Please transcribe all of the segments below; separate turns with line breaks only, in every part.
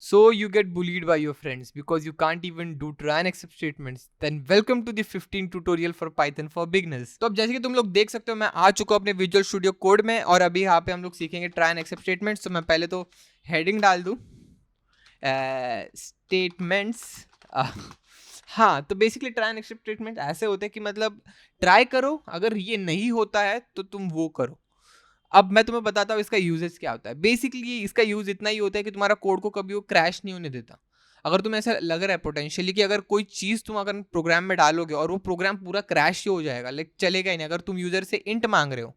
So you get bullied by your friends because you can't even do try and accept statements. Then welcome to the 15 tutorial for Python for beginners. तो अब जैसे कि तुम लोग देख सकते हो मैं आ चुका हूँ अपने विजुअल स्टूडियो कोड में और अभी यहाँ पे हम लोग सीखेंगे ट्राई एंड एक्सेप्ट स्टेटमेंट्स. तो मैं पहले तो हेडिंग डाल दूँ स्टेटमेंट्स. हाँ, तो basically try and except statement ऐसे होते हैं कि मतलब ट्राई करो, अगर ये नहीं होता है तो तुम वो करो. अब मैं तुम्हें बताता हूँ इसका यूजेस क्या होता है. बेसिकली इसका यूज इतना ही होता है कि तुम्हारा कोड को कभी वो क्रैश नहीं होने देता. अगर तुम्हें ऐसा लग रहा है पोटेंशियली कि अगर कोई चीज़ तुम अगर प्रोग्राम में डालोगे और वो प्रोग्राम पूरा क्रैश ही हो जाएगा, लाइक चलेगा ही नहीं. अगर तुम यूजर से इंट मांग रहे हो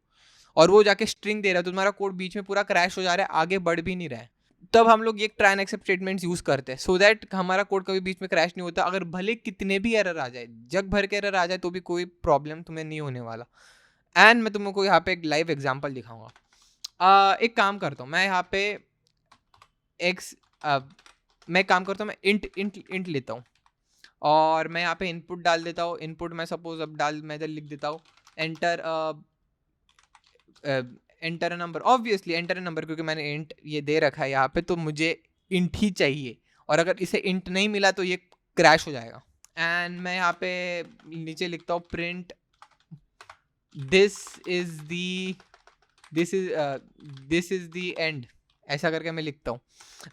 और वो जाके स्ट्रिंग दे रहा है तो तुम्हारा कोड बीच में पूरा क्रैश हो जा रहा है, आगे बढ़ भी नहीं रहा है. तब हम लोग ये try and except statements use करते हैं सो दैट हमारा कोड कभी बीच में क्रैश नहीं होता. अगर भले कितने भी एरर आ जाए, जग भर के एरर आ जाए, तो भी कोई प्रॉब्लम तुम्हें नहीं होने वाला. एंड मैं तुमको यहाँ पे एक लाइव एग्जांपल दिखाऊंगा. एक काम करता हूँ मैं यहाँ पे एक्स मैं काम करता हूँ मैं इंट लेता हूँ और मैं यहाँ पे इनपुट डाल देता हूँ. इनपुट मैं सपोज अब मैं इधर लिख देता हूँ enter enter number. Obviously enter number क्योंकि मैंने इंट ये दे रखा है यहाँ पे, तो मुझे इंट ही चाहिए और अगर इसे इंट नहीं मिला तो ये क्रैश हो जाएगा. एंड मैं यहाँ पे नीचे लिखता हूँ print this is the and. ऐसा करके मैं लिखता हूँ.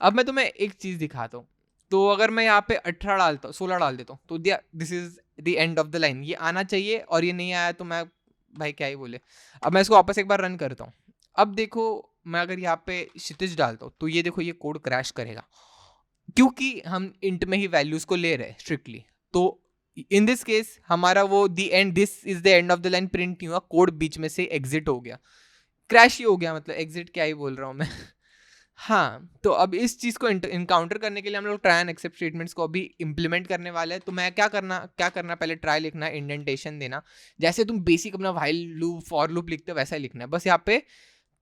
अब मैं तुम्हें एक चीज़ दिखाता हूँ. तो अगर मैं यहाँ पे 18 डालता हूँ, 16 डाल देता हूँ, तो this is the end of the line. ये आना चाहिए और ये नहीं आया तो मैं भाई क्या ही बोले. अब मैं इसको वापस एक बार रन करता हूँ. अब देखो मैं अगर यहाँ पे क्षितिज डालता हूँ तो ये देखो ये कोड क्रैश करेगा क्योंकि हम इंट में ही वैल्यूज को ले रहे हैं स्ट्रिक्टली. तो इन दिस केस हमारा वो the end this is the end of the line print नहीं हुआ, कोड बीच में से एग्जिट हो गया, क्रैश ही हो गया. मतलब एग्जिट क्या ही बोल रहा हूँ मैं. हाँ, तो अब इस चीज़ को इनकाउंटर करने के लिए हम लोग ट्राई एंड एक्सेप्ट स्टेटमेंट्स को अभी इंप्लीमेंट करने वाले हैं. तो मैं क्या करना पहले ट्राई लिखना है, इंडेंटेशन देना. जैसे तुम बेसिक अपना व्हाइल लूप फॉर लूप लिखते हो वैसा ही लिखना है, बस यहाँ पे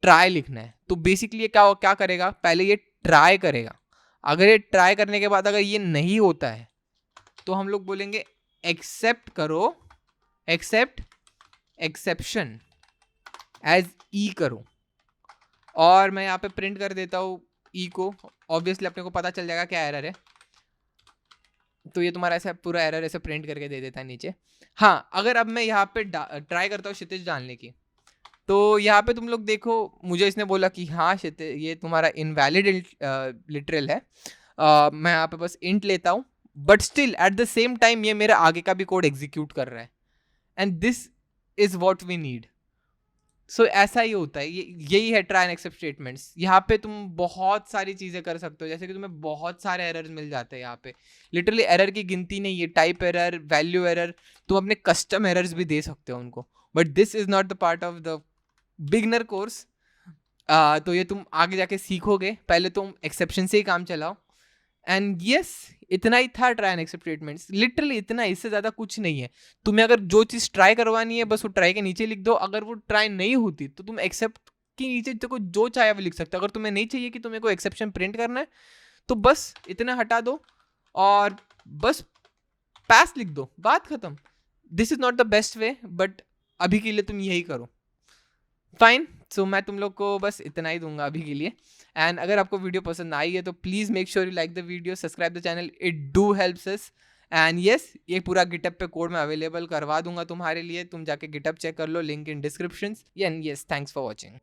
ट्राई लिखना है. तो बेसिकली ये क्या करेगा, पहले ये ट्राई करेगा. अगर ये ट्राई करने के बाद अगर ये नहीं होता है तो हम लोग बोलेंगे एक्सेप्ट करो, एक्सेप्ट एक्सेप्शन एज ई करो. और मैं यहाँ पे प्रिंट कर देता हूँ ई को. ऑब्वियसली अपने को पता चल जाएगा क्या एरर है, तो ये तुम्हारा ऐसा पूरा एरर ऐसे प्रिंट करके दे देता है नीचे. हाँ, अगर अब मैं यहाँ पे ट्राई करता हूँ क्षितिज डालने की, तो यहाँ पे तुम लोग देखो मुझे इसने बोला कि हाँ क्षितिज ये तुम्हारा इनवैलिड लिटरल है. मैं यहाँ पे बस इंट लेता हूँ but still at the same time ये मेरा आगे का भी कोड एग्जीक्यूट कर रहा है. And this is what we need. So ऐसा ही होता है, यही है ट्राई एंड एक्सेप्ट स्टेटमेंट्स. यहाँ पे तुम बहुत सारी चीज़ें कर सकते हो, जैसे कि तुम्हें बहुत सारे एरर्स मिल जाते हैं यहाँ पे. लिटरली एरर की गिनती नहीं है, टाइप एरर, वैल्यू एरर, तुम अपने कस्टम एरर्स भी दे सकते हो उनको. But this is not the part of the beginner course. तो ये तुम आगे जाके सीखोगे, पहले तुम एक्सेप्शन से ही काम चलाओ. एंड यस, इतना ही था try and except statements. Literally इतना, इससे ज़्यादा कुछ नहीं है. तुम्हें अगर जो चीज़ ट्राई करवानी है बस वो ट्राई के नीचे लिख दो. अगर वो ट्राई नहीं होती तो तुम एक्सेप्ट के नीचे देखो जो चाहे वो लिख सकते हो. अगर तुम्हें नहीं चाहिए कि तुम्हें कोई एक्सेप्शन प्रिंट करना है तो बस इतना हटा दो और बस पास लिख दो, बात खत्म. This is not the best way but अभी के लिए तुम यही करो. फाइन. सो मैं तुम लोग को बस इतना ही दूंगा अभी के लिए. एंड अगर आपको वीडियो पसंद आई है तो please make sure you like the video, subscribe the channel, it do helps us. And yes, ये पूरा गिटअप पे कोड मैं अवेलेबल करवा दूंगा तुम्हारे लिए. तुम जाके गिटअप चेक कर लो, link in description. And yes, thanks for watching.